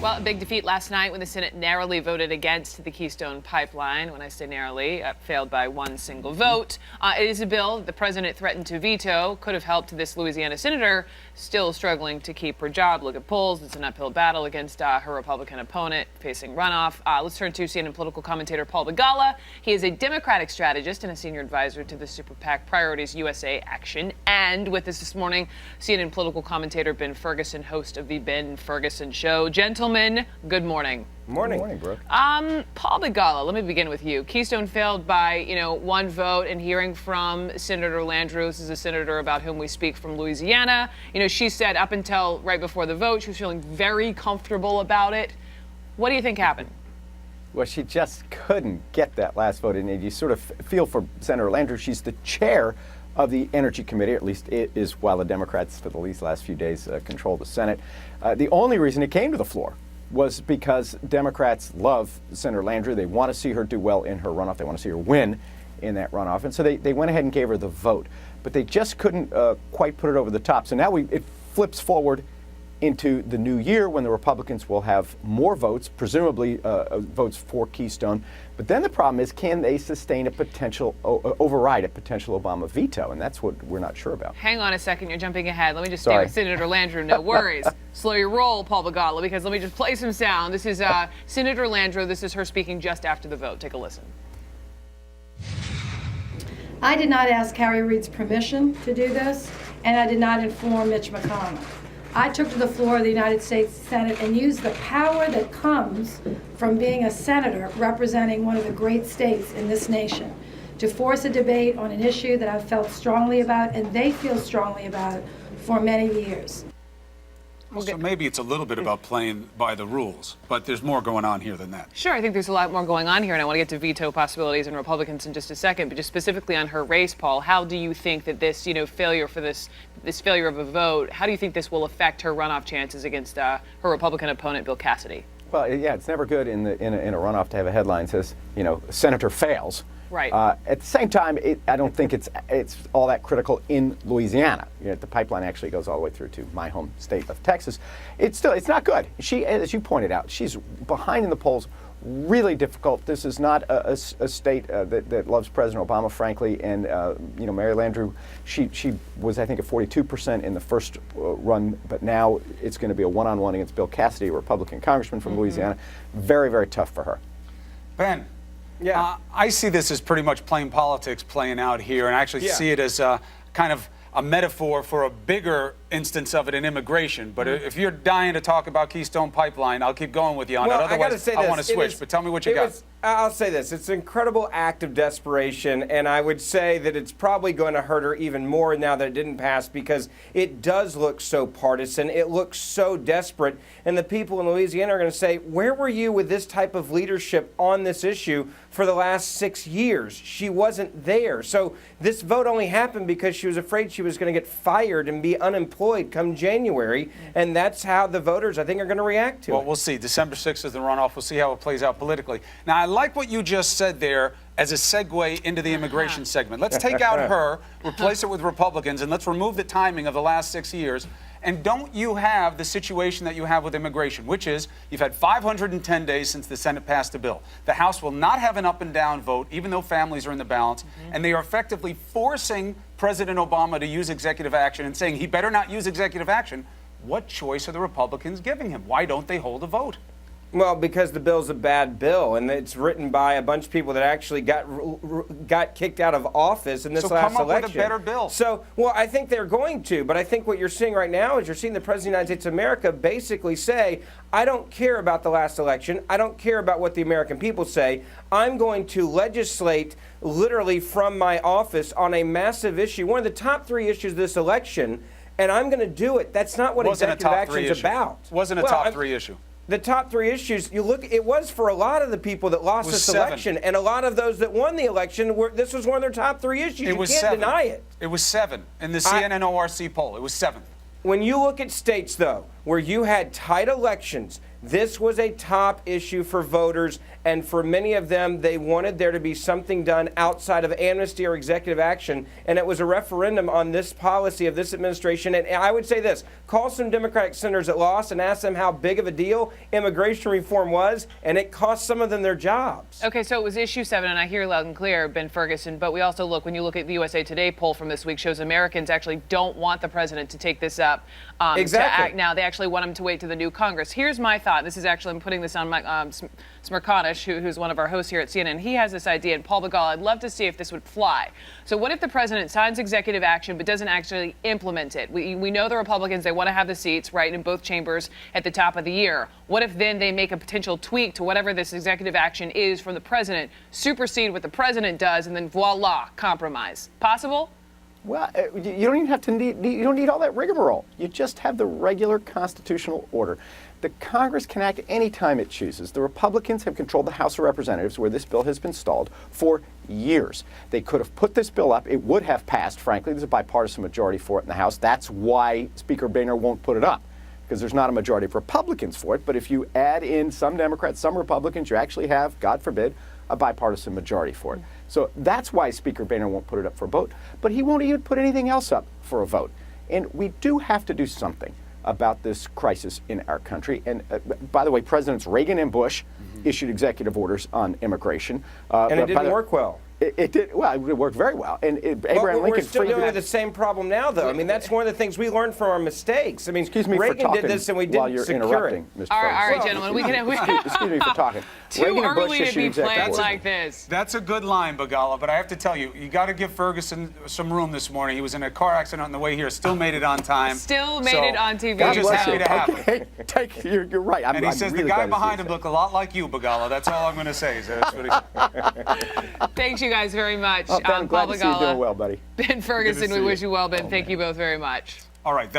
Well, a big defeat last night when the Senate narrowly voted against the Keystone Pipeline. When I say narrowly, it failed by one single vote. It is a bill the president threatened to veto. Could have helped this Louisiana senator still struggling to keep her job. Look at polls. It's an uphill battle against her Republican opponent facing runoff. Let's turn to CNN political commentator Paul Begala. He is a Democratic strategist and a senior advisor to the Super PAC Priorities USA Action. And with us this morning, CNN political commentator Ben Ferguson, host of the Ben Ferguson Show. Gentlemen, good morning. Morning. Good morning, Brooke. Paul Begala, let me begin with you. Keystone failed by, one vote, and hearing from Senator Landrieu, this is a senator about whom we speak from Louisiana. She said up until right before the vote, she was feeling very comfortable about it. What do you think happened? Well, she just couldn't get that last vote, and you sort of feel for Senator Landrieu. She's the chair of the Energy Committee, or at least it is, while the Democrats for the last few days control the Senate. The only reason it came to the floor was because Democrats love Senator Landrieu. They want to see her do well in her runoff. They want to see her win in that runoff. And so they went ahead and gave her the vote. But they just couldn't quite put it over the top. So now it flips forward into the new year when the Republicans will have more votes, presumably votes for Keystone. But then the problem is, can they sustain a potential, override a potential Obama veto? And that's what we're not sure about. Hang on a second, you're jumping ahead. Let me just stay with Senator Landrieu, no worries. Slow your roll, Paul Begala, because let me just play some sound. This is Senator Landrieu. This is her speaking just after the vote. Take a listen. I did not ask Harry Reid's permission to do this, and I did not inform Mitch McConnell. I took to the floor of the United States Senate and used the power that comes from being a senator representing one of the great states in this nation to force a debate on an issue that I've felt strongly about and they feel strongly about for many years. Well, so maybe it's a little bit about playing by the rules, but there's more going on here than that. Sure, I think there's a lot more going on here, and I want to get to veto possibilities and Republicans in just a second. But just specifically on her race, Paul, how do you think that this, failure for this failure of a vote, how do you think this will affect her runoff chances against her Republican opponent, Bill Cassidy? Well, yeah, it's never good in a runoff to have a headline that says, senator fails. Right. At the same time, I don't think it's all that critical in Louisiana. The pipeline actually goes all the way through to my home state of Texas. It's not good. She, as you pointed out, she's behind in the polls. Really difficult. This is not a state that loves President Obama, frankly. And Mary Landrieu, she was, I think, at 42% in the first run, but now it's going to be a one-on-one against Bill Cassidy, a Republican congressman from Louisiana. Very, very tough for her. Ben. Yeah, I see this as pretty much plain politics playing out here, and I actually see it as kind of a metaphor for a bigger instance of it in immigration. But if you're dying to talk about Keystone Pipeline, I'll keep going with you on it. Otherwise, I want to switch. But tell me what you got. I'll say this. It's an incredible act of desperation, and I would say that it's probably going to hurt her even more now that it didn't pass, because it does look so partisan. It looks so desperate, and the people in Louisiana are going to say, where were you with this type of leadership on this issue for the last 6 years? She wasn't there. So this vote only happened because she was afraid she was going to get fired and be unemployed come January, and that's how the voters, I think, are going to react to it. Well, we'll see. December 6th is the runoff. We'll see how it plays out politically. Now, I like what you just said there as a segue into the immigration segment. Let's take out her, replace it with Republicans, and let's remove the timing of the last 6 years. And don't you have the situation that you have with immigration, which is you've had 510 days since the Senate passed the bill. The House will not have an up and down vote, even though families are in the balance, and they are effectively forcing President Obama to use executive action and saying he better not use executive action. What choice are the Republicans giving him? Why don't they hold a vote? Well, because the bill's a bad bill, and it's written by a bunch of people that actually got kicked out of office in this last election. So come up with a better bill. So, well, I think they're going to, but I think what you're seeing right now is you're seeing the President of the United States of America basically say, I don't care about the last election. I don't care about what the American people say. I'm going to legislate literally from my office on a massive issue, one of the top 3 issues of this election, and I'm going to do it. That's not what executive action is about. Wasn't a top 3 issue. The top 3 issues, you look, it was for a lot of the people that lost this election, and a lot of those that won the election, this was one of their top 3 issues. You can't deny it. It was 7 in the CNN ORC poll. It was 7. When you look at states, though, where you had tight elections, this was a top issue for voters, and for many of them, they wanted there to be something done outside of amnesty or executive action, and it was a referendum on this policy of this administration. And I would say this, call some Democratic senators that lost and ask them how big of a deal immigration reform was, and it cost some of them their jobs. Okay, so it was issue 7, and I hear loud and clear, Ben Ferguson, but we also look, when you look at the USA Today poll from this week, shows Americans actually don't want the president to take this up Exactly. to act now. They actually want him to wait to the new Congress. Here's my thought. This is actually, I'm putting this on Mike Smirkanish, who's one of our hosts here at CNN. He has this idea, and Paul Begala, I'd love to see if this would fly. So what if the president signs executive action but doesn't actually implement it? We know the Republicans, they want to have the seats, right, in both chambers at the top of the year. What if then they make a potential tweak to whatever this executive action is from the president, supersede what the president does, and then voila, compromise? Possible? Well, you don't even have to you don't need all that rigmarole. You just have the regular constitutional order. The Congress can act any time it chooses. The Republicans have controlled the House of Representatives, where this bill has been stalled, for years. They could have put this bill up. It would have passed, frankly. There's a bipartisan majority for it in the House. That's why Speaker Boehner won't put it up, because there's not a majority of Republicans for it. But if you add in some Democrats, some Republicans, you actually have, God forbid, a bipartisan majority for it. So that's why Speaker Boehner won't put it up for a vote, but he won't even put anything else up for a vote. And we do have to do something about this crisis in our country. And by the way, Presidents Reagan and Bush issued executive orders on immigration. And it didn't work well. It did. Well, it worked very well. And Abraham Lincoln. We're still dealing with the same problem now, though. I mean, that's one of the things we learned from our mistakes. I mean, excuse me Reagan for talking did this, and we while didn't you're secure interrupting, it. Mr. All right, Ferguson. gentlemen, we can. Excuse me for talking. Too Reagan and Bush early to issued be executive played orders. like this. That's a good line, Begala, but I have to tell you, you got to give Ferguson some room this morning. He was in a car accident on the way here, still made it on time. Still made it on TV. We're just bless happy you. to have Okay, you're right. And he says really the guy glad to see behind you him say looked a lot like you, Begala. That's all I'm going to say. So that's what he Thanks, you guys, very much. it. Ben, I'm glad Paul to see you Begala, doing well, buddy. Ben Ferguson, we see wish you. you well, Ben. Thank you both very much. All right.